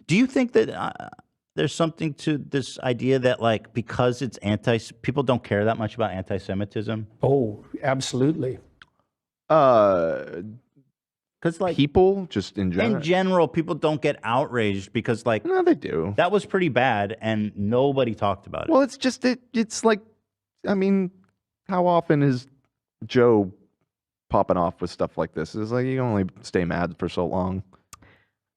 Do you think that there's something to this idea that like because it's people don't care that much about anti-Semitism? Oh, absolutely. Because like People, just in general. in general, people don't get outraged because like No, they do. that was pretty bad and nobody talked about it. Well, it's just it's like, I mean, how often is Joe popping off with stuff like this? It's like you can only stay mad for so long.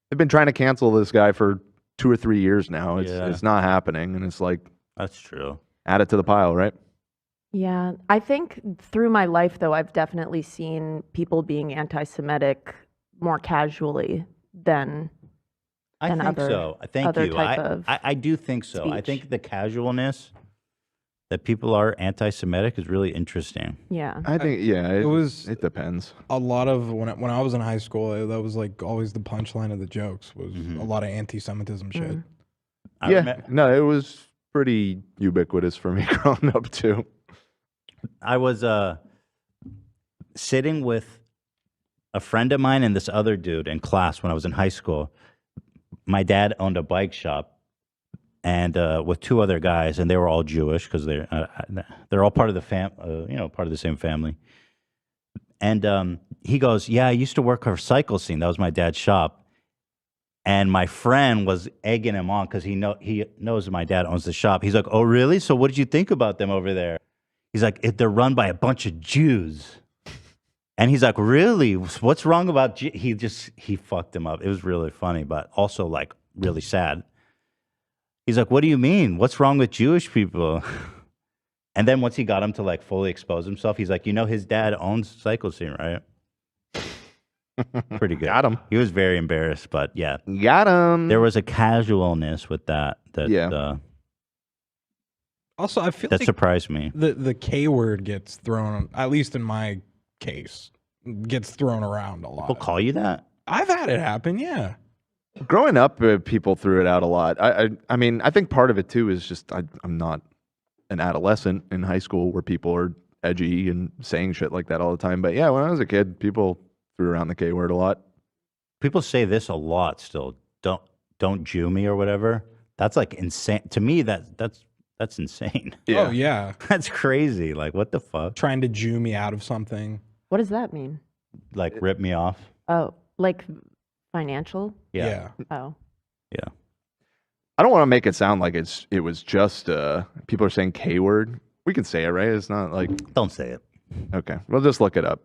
They've been trying to cancel this guy for 2 or 3 years now. It's not happening, and it's like, that's true. Add it to the pile, right? Yeah, I think through my life, though, I've definitely seen people being anti-Semitic more casually than I think other, so. Thank other you. type of I do think so. I speech. think the casualness that people are anti-Semitic is really interesting. Yeah. I think it depends. A lot of when I was in high school, that was like always the punchline of the jokes was a lot of anti-Semitism shit. No, it was pretty ubiquitous for me growing up too. I was sitting with a friend of mine and this other dude in class when I was in high school. My dad owned a bike shop, and with 2 other guys, and they were all Jewish because they're all part of the part of the same family. And he goes, "Yeah, I used to work for Cycle Scene. That was my dad's shop." And my friend was egging him on because he knows my dad owns the shop. He's like, "Oh, really? So what did you think about them over there?" He's like, "They're run by a bunch of Jews." And he's like, "Really? What's wrong about He fucked him up. It was really funny, but also like really sad. He's like, "What do you mean? What's wrong with Jewish people?" And then once he got him to like fully expose himself, he's like, his dad owns Cycle Scene, right? Pretty good. Got him. He was very embarrassed, but yeah. Got him. There was a casualness with that. Also, I feel that like surprised me. The K word gets thrown, at least in my case, gets thrown around a lot. People call you that? I've had it happen, yeah. Growing up, people threw it out a lot. I mean, I think part of it too is just I'm not an adolescent in high school where people are edgy and saying shit like that all the time. But yeah, when I was a kid, people threw around the K word a lot. People say this a lot still. Don't Jew me or whatever. That's like insane. To me, that's insane. Yeah. Oh, yeah. That's crazy. Like, what the fuck? Trying to Jew me out of something. What does that mean? Like, rip me off? Oh, like financial? Yeah. Oh. Yeah. I don't want to make it sound like it was just people are saying K word. We can say it, right? It's not like... Don't say it. Okay. Well, just look it up.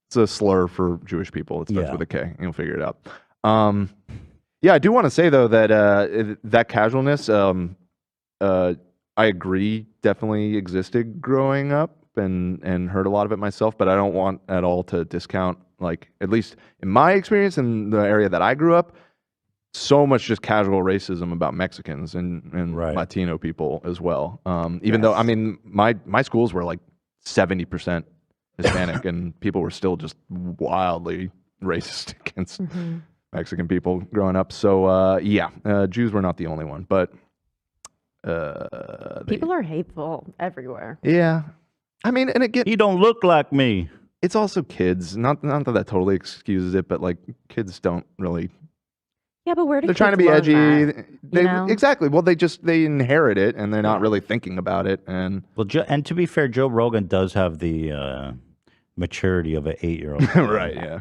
It's a slur for Jewish people. It starts with a K. You'll figure it out. Yeah, I do want to say, though, that that casualness, I agree, definitely existed growing up and heard a lot of it myself, but I don't want at all to discount, like, at least in my experience in the area that I grew up, so much just casual racism about Mexicans and Latino people as well. Even though, I mean, my schools were like 70% Hispanic and people were still just wildly racist against Mexican people growing up. So, yeah, Jews were not the only one, but... people are hateful everywhere. Yeah. I mean, and again... You don't look like me. It's also kids. Not that totally excuses it, but like kids don't really... Yeah, but where do they're trying to be kids edgy. learn that, Exactly. Well, they inherit it and they're not really thinking about it. And and to be fair, Joe Rogan does have the maturity of an 8-year-old. Right, yeah.